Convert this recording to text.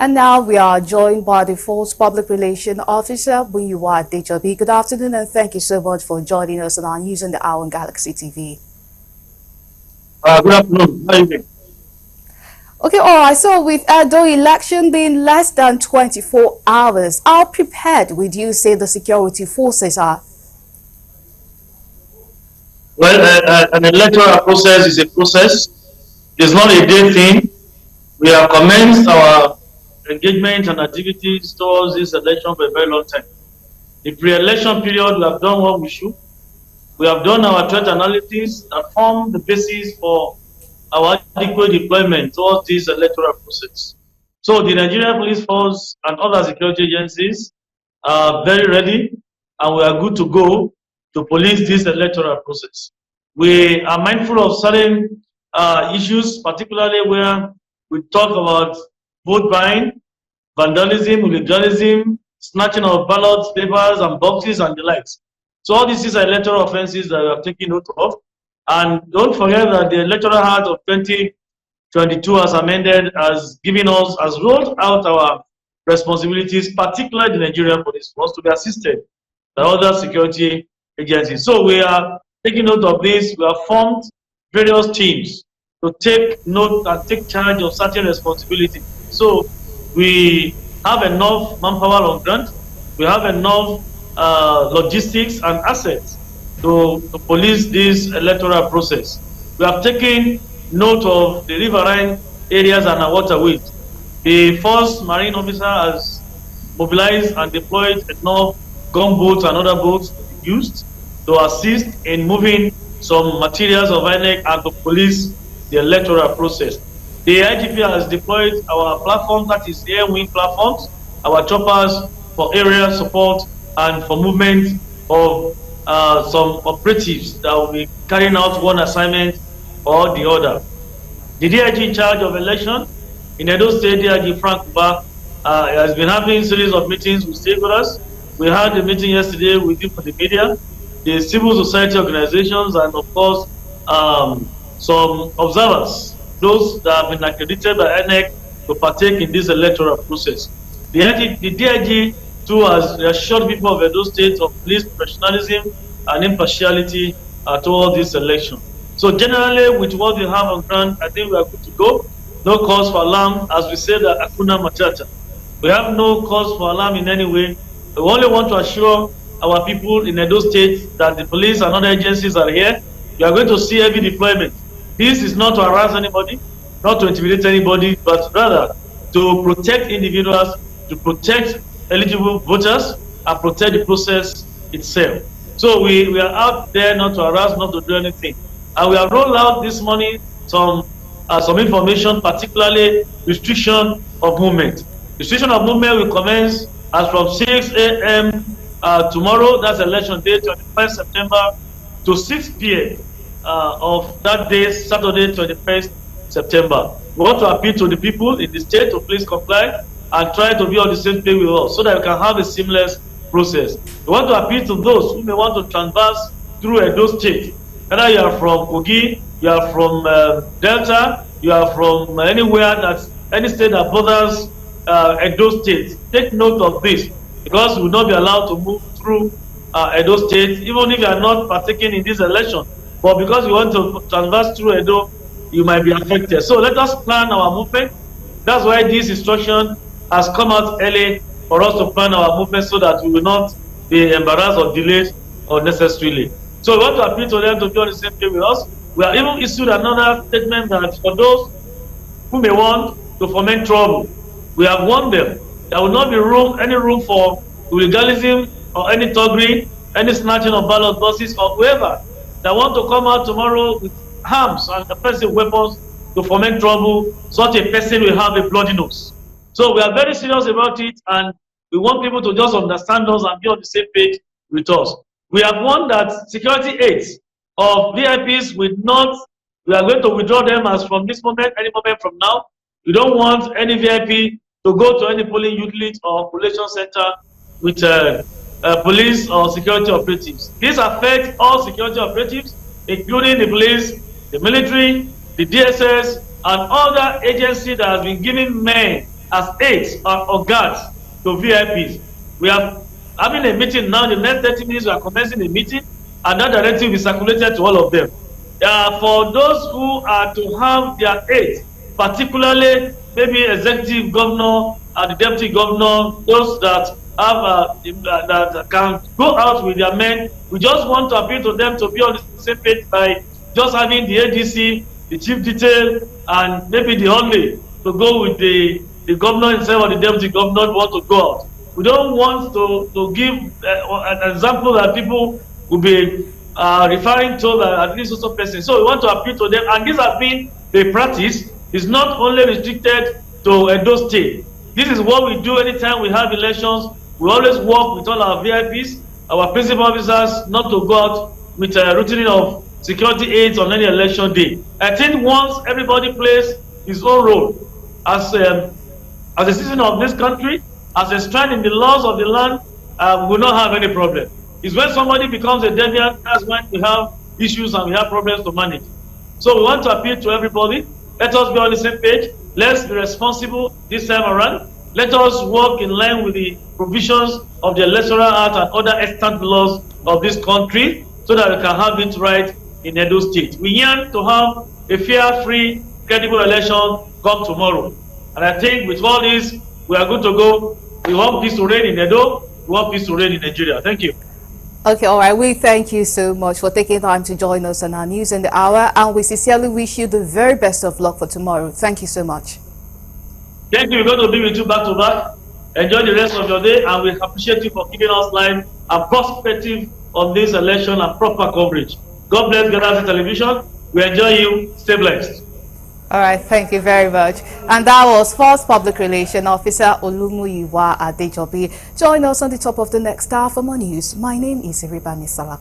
And now we are joined by the Force Public Relations Officer, Olumuyiwa Adejobi. Good afternoon and thank you so much for joining us on our News on the Hour on Galaxy TV. Good afternoon. How are you doing? Okay, all right. So with EDO election being less than 24 hours, how prepared would you say the security forces are? Well, an electoral process is a process. It's not a day thing. We have commenced our engagement and activities towards this election for a very long time. The pre-election period, we have done what we should. We have done our threat analysis that form the basis for our adequate deployment towards this electoral process. So the Nigerian Police Force and other security agencies are very ready and we are good to go to police this electoral process. We are mindful of certain issues, particularly where we talk about vote buying, vandalism, illegalism, snatching of ballots, papers, and boxes, and the likes. So all these are electoral offenses that we are taking note of. And don't forget that the Electoral Act of 2022 as amended has given us, has rolled out our responsibilities, particularly the Nigerian Police Force, to be assisted by other security agencies. So we are taking note of this. We have formed various teams to take note and take charge of certain responsibilities. So we have enough manpower on ground. We have enough logistics and assets to police this electoral process. We have taken note of the riverine areas and our waterways. The first marine officer has mobilized and deployed enough gunboats and other boats to be used to assist in moving some materials of INEC and to police the electoral process. The IGP has deployed our platform, that is air wing platforms, our choppers for aerial support and for movement of some operatives that will be carrying out one assignment or the other. The DIG in charge of election in Edo State, DIG Frank Uba, has been having a series of meetings with stakeholders. We had a meeting yesterday with you for the media, the civil society organizations, and of course, some observers, those that have been accredited by INEC to partake in this electoral process. The DIG too has assured people of Edo State of police professionalism and impartiality towards this election. So generally, with what we have on ground, I think we are good to go. No cause for alarm, as we say that Hakuna Matata. We have no cause for alarm in any way. We only want to assure our people in Edo State that the police and other agencies are here. You are going to see heavy deployment. This is not to harass anybody, not to intimidate anybody, but rather to protect individuals, to protect eligible voters, and protect the process itself. So we are out there not to harass, not to do anything. And we have rolled out this morning some information, particularly restriction of movement. Restriction of movement will commence as from 6 a.m. Tomorrow, that's election day, 21st September, to 6 p.m. Of that day, Saturday, 21st September. We want to appeal to the people in the state to please comply and try to be on the same page with us so that we can have a seamless process. We want to appeal to those who may want to transverse through Edo State. Whether you are from Kogi, you are from Delta, you are from anywhere that's any state that borders Edo State. Take note of this because we will not be allowed to move through Edo State, even if you are not partaking in this election. But because you want to transverse through Edo, you might be affected. So let us plan our movement. That's why this instruction has come out early for us to plan our movement so that we will not be embarrassed or delayed unnecessarily. So we want to appeal to them to be on the same page with us. We have even issued another statement that for those who may want to foment trouble, we have warned them there will not be any room for illegalism or any thuggery, any snatching of ballot boxes or whoever that want to come out tomorrow with arms and offensive weapons to foment trouble. Such a person will have a bloody nose. So we are very serious about it, and we want people to just understand us and be on the same page with us. We have warned that security aids of VIPs we are going to withdraw them as from this moment, any moment from now. We don't want any VIP to go to any polling unit or population center with police or security operatives. This affects all security operatives, including the police, the military, the DSS, and other agencies that have been giving men as aides or guards to VIPs. We are having a meeting now. The next 30 minutes, we are commencing a meeting, and that directive will be circulated to all of them. For those who are to have their aides, particularly maybe executive governor and the deputy governor, those that have that can go out with their men, we just want to appeal to them to be on the same page by just having the ADC, the chief detail, and maybe the only to go with the governor himself or the deputy governor want to go out. We don't want to give an example that people will be referring to that at least also person. So we want to appeal to them, and this has been the practice. It's not only restricted to Edo State. This is what we do anytime we have elections. We always work with all our VIPs, our principal officers, not to go out with a routine of security aids on any election day. I think once everybody plays his own role as a citizen of this country, as a strand in the laws of the land, we will not have any problem. It's when somebody becomes a deviant, that's when we have issues and we have problems to manage. So we want to appeal to everybody. Let us be on the same page. Let's be responsible this time around. Let us work in line with the provisions of the Electoral Act and other extant laws of this country so that we can have it right in Edo State. We yearn to have a fair, free, credible election come tomorrow. And I think with all this, we are good to go. We want peace to reign in Edo. We want peace to reign in Nigeria. Thank you. Okay, all right. We thank you so much for taking time to join us on our News in the Hour, and we sincerely wish you the very best of luck for tomorrow. Thank you so much. Thank you. We're going to be with you back to back. Enjoy the rest of your day, and we appreciate you for giving us live and perspective on this election and proper coverage. God bless Gubernatorial Television. We enjoy you. Stay blessed. All right, thank you very much. And that was First Public Relations Officer Olumuyiwa Adejobi. Join us on the top of the next hour for more news. My name is Iribami Salako.